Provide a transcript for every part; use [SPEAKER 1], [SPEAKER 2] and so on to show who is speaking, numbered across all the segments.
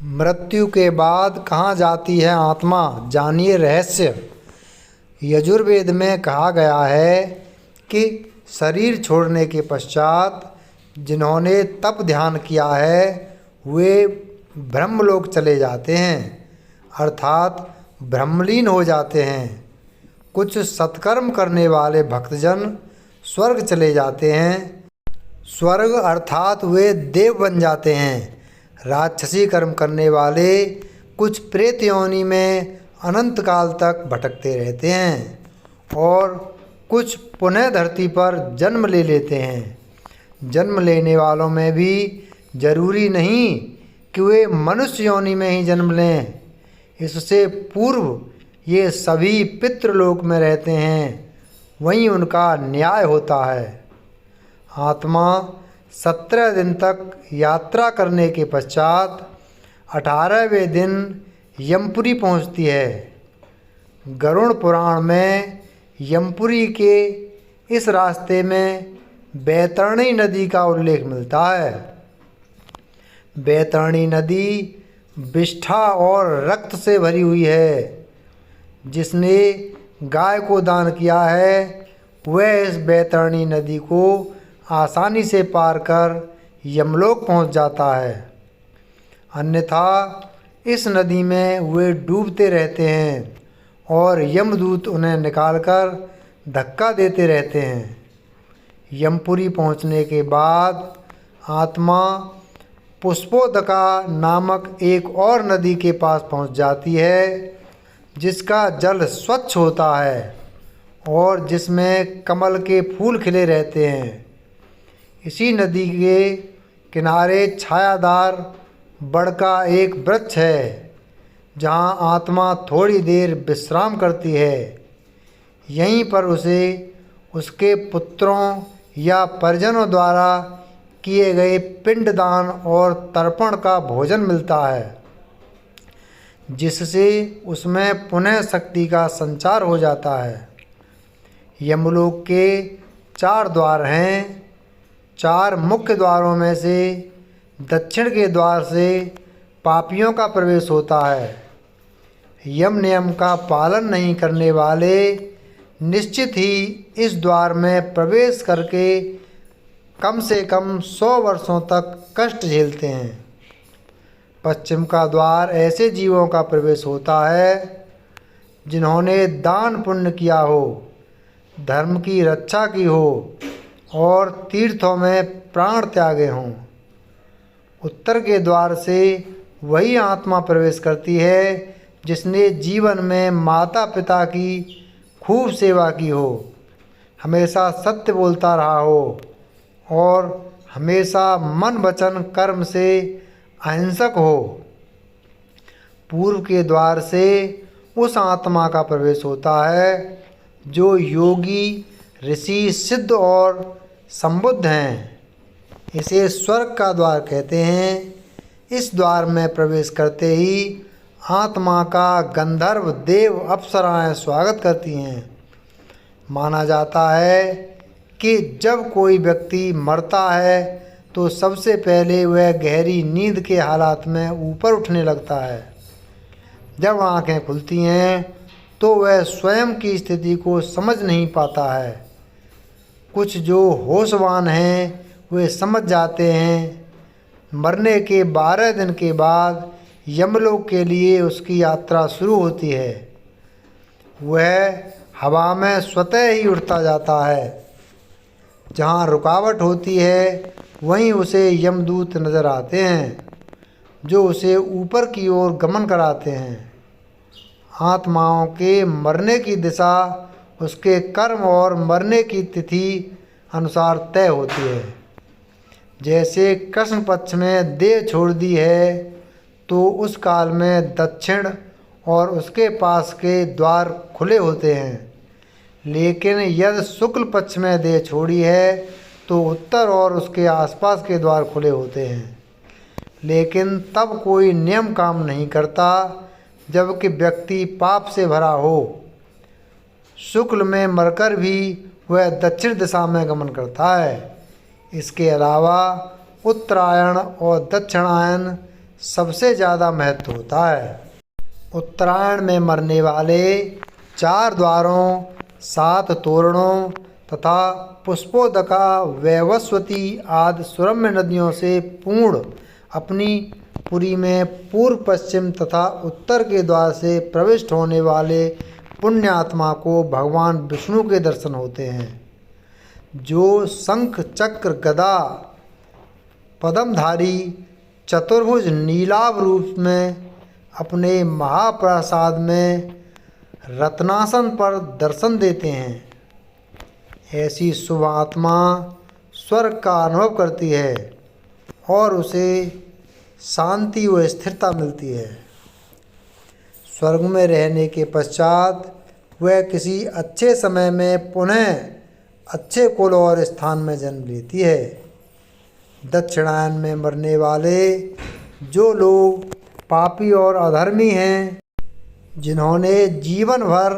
[SPEAKER 1] मृत्यु के बाद कहाँ जाती है आत्मा, जानिए रहस्य। यजुर्वेद में कहा गया है कि शरीर छोड़ने के पश्चात जिन्होंने तप ध्यान किया है वे ब्रह्मलोक चले जाते हैं, अर्थात ब्रह्मलीन हो जाते हैं। कुछ सत्कर्म करने वाले भक्तजन स्वर्ग चले जाते हैं। स्वर्ग अर्थात वे देव बन जाते हैं। राक्षसी कर्म करने वाले कुछ प्रेत योनि में अनंत काल तक भटकते रहते हैं और कुछ पुनः धरती पर जन्म ले लेते हैं। जन्म लेने वालों में भी जरूरी नहीं कि वे मनुष्य योनि में ही जन्म लें। इससे पूर्व ये सभी पितृलोक में रहते हैं, वहीं उनका न्याय होता है। आत्मा 17 दिन तक यात्रा करने के पश्चात 18वें दिन यमपुरी पहुंचती है। गरुड़ पुराण में यमपुरी के इस रास्ते में बैतरणी नदी का उल्लेख मिलता है। बैतरणी नदी विष्ठा और रक्त से भरी हुई है। जिसने गाय को दान किया है वह इस बैतरणी नदी को आसानी से पार कर यमलोक पहुंच जाता है, अन्यथा इस नदी में वे डूबते रहते हैं और यमदूत उन्हें निकालकर धक्का देते रहते हैं। यमपुरी पहुंचने के बाद आत्मा पुष्पोदका नामक एक और नदी के पास पहुंच जाती है, जिसका जल स्वच्छ होता है और जिसमें कमल के फूल खिले रहते हैं। इसी नदी के किनारे छायादार बड़ का एक वृक्ष है, जहाँ आत्मा थोड़ी देर विश्राम करती है। यहीं पर उसे उसके पुत्रों या परिजनों द्वारा किए गए पिंडदान और तर्पण का भोजन मिलता है, जिससे उसमें पुनः शक्ति का संचार हो जाता है। यमलोक के 4 द्वार हैं। 4 मुख्य द्वारों में से दक्षिण के द्वार से पापियों का प्रवेश होता है। यम नियम का पालन नहीं करने वाले निश्चित ही इस द्वार में प्रवेश करके कम से कम 100 वर्षों तक कष्ट झेलते हैं। पश्चिम का द्वार ऐसे जीवों का प्रवेश होता है जिन्होंने दान पुण्य किया हो, धर्म की रक्षा की हो और तीर्थों में प्राण त्यागे हों। उत्तर के द्वार से वही आत्मा प्रवेश करती है जिसने जीवन में माता पिता की खूब सेवा की हो, हमेशा सत्य बोलता रहा हो और हमेशा मन वचन कर्म से अहिंसक हो। पूर्व के द्वार से उस आत्मा का प्रवेश होता है जो योगी, ऋषि, सिद्ध और संबुद्ध हैं। इसे स्वर्ग का द्वार कहते हैं। इस द्वार में प्रवेश करते ही आत्मा का गंधर्व, देव, अप्सराएं स्वागत करती हैं। माना जाता है कि जब कोई व्यक्ति मरता है तो सबसे पहले वह गहरी नींद के हालात में ऊपर उठने लगता है। जब आंखें खुलती हैं तो वह स्वयं की स्थिति को समझ नहीं पाता है। कुछ जो होशवान हैं वे समझ जाते हैं। मरने के 12 दिन के बाद यमलोक के लिए उसकी यात्रा शुरू होती है। वह हवा में स्वतः ही उड़ता जाता है। जहाँ रुकावट होती है वहीं उसे यमदूत नज़र आते हैं, जो उसे ऊपर की ओर गमन कराते हैं। आत्माओं के मरने की दिशा उसके कर्म और मरने की तिथि अनुसार तय होती है। जैसे कृष्ण पक्ष में देह छोड़ दी है तो उस काल में दक्षिण और उसके पास के द्वार खुले होते हैं, लेकिन यदि शुक्ल पक्ष में देह छोड़ी है तो उत्तर और उसके आसपास के द्वार खुले होते हैं। लेकिन तब कोई नियम काम नहीं करता जबकि व्यक्ति पाप से भरा हो। शुक्ल में मरकर भी वह दक्षिण दिशा में गमन करता है। इसके अलावा उत्तरायण और दक्षिणायन सबसे ज़्यादा महत्व होता है। उत्तरायण में मरने वाले 4 द्वारों, 7 तोरणों तथा पुष्पोदका, वैवस्वती आदि सुरम्य नदियों से पूर्ण अपनी पुरी में पूर्व, पश्चिम तथा उत्तर के द्वार से प्रविष्ट होने वाले पुण्यात्मा को भगवान विष्णु के दर्शन होते हैं, जो शंख चक्र गदा पद्मधारी चतुर्भुज नीलाभ रूप में अपने महाप्रसाद में रत्नासन पर दर्शन देते हैं। ऐसी शुभ आत्मा स्वर्ग का अनुभव करती है और उसे शांति व स्थिरता मिलती है। स्वर्ग में रहने के पश्चात वह किसी अच्छे समय में पुनः अच्छे कुल और स्थान में जन्म लेती है। दक्षिणायन में मरने वाले जो लोग पापी और अधर्मी हैं, जिन्होंने जीवन भर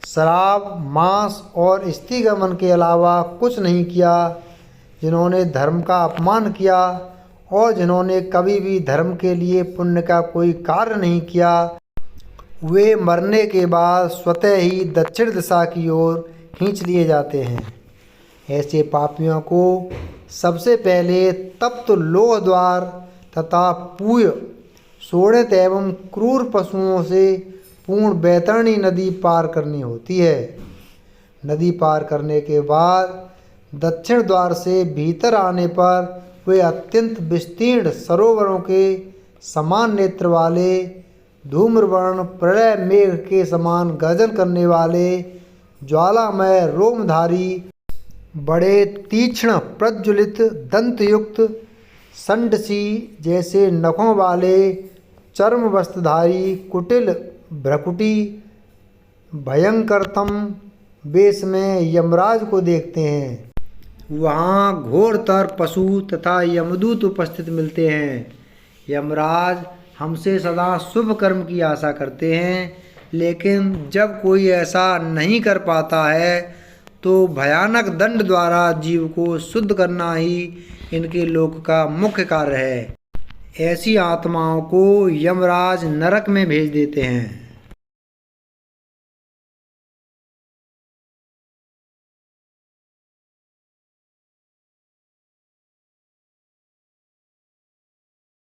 [SPEAKER 1] शराब, मांस और स्त्रीगमन के अलावा कुछ नहीं किया, जिन्होंने धर्म का अपमान किया और जिन्होंने कभी भी धर्म के लिए पुण्य का कोई कार्य नहीं किया, वे मरने के बाद स्वतः ही दक्षिण दिशा की ओर खींच लिए जाते हैं। ऐसे पापियों को सबसे पहले तप्त लोह द्वार तथा पूय, शोणित एवं क्रूर पशुओं से पूर्ण बैतरणी नदी पार करनी होती है। नदी पार करने के बाद दक्षिण द्वार से भीतर आने पर वे अत्यंत विस्तीर्ण सरोवरों के समान नेत्र वाले, धूम्रवर्ण प्रलय मेघ के समान गर्जन करने वाले, ज्वालामय रोमधारी, बड़े तीक्ष्ण प्रज्वलित दंतयुक्त, षंडसी जैसे नखों वाले, चर्म वस्त्रधारी, कुटिल भ्रकुटी, भयंकरतम वेश में यमराज को देखते हैं। वहाँ घोरतर पशु तथा यमदूत उपस्थित मिलते हैं। यमराज हमसे सदा शुभ कर्म की आशा करते हैं, लेकिन जब कोई ऐसा नहीं कर पाता है तो भयानक दंड द्वारा जीव को शुद्ध करना ही इनके लोक का मुख्य कार्य है। ऐसी आत्माओं को यमराज नरक में भेज देते हैं।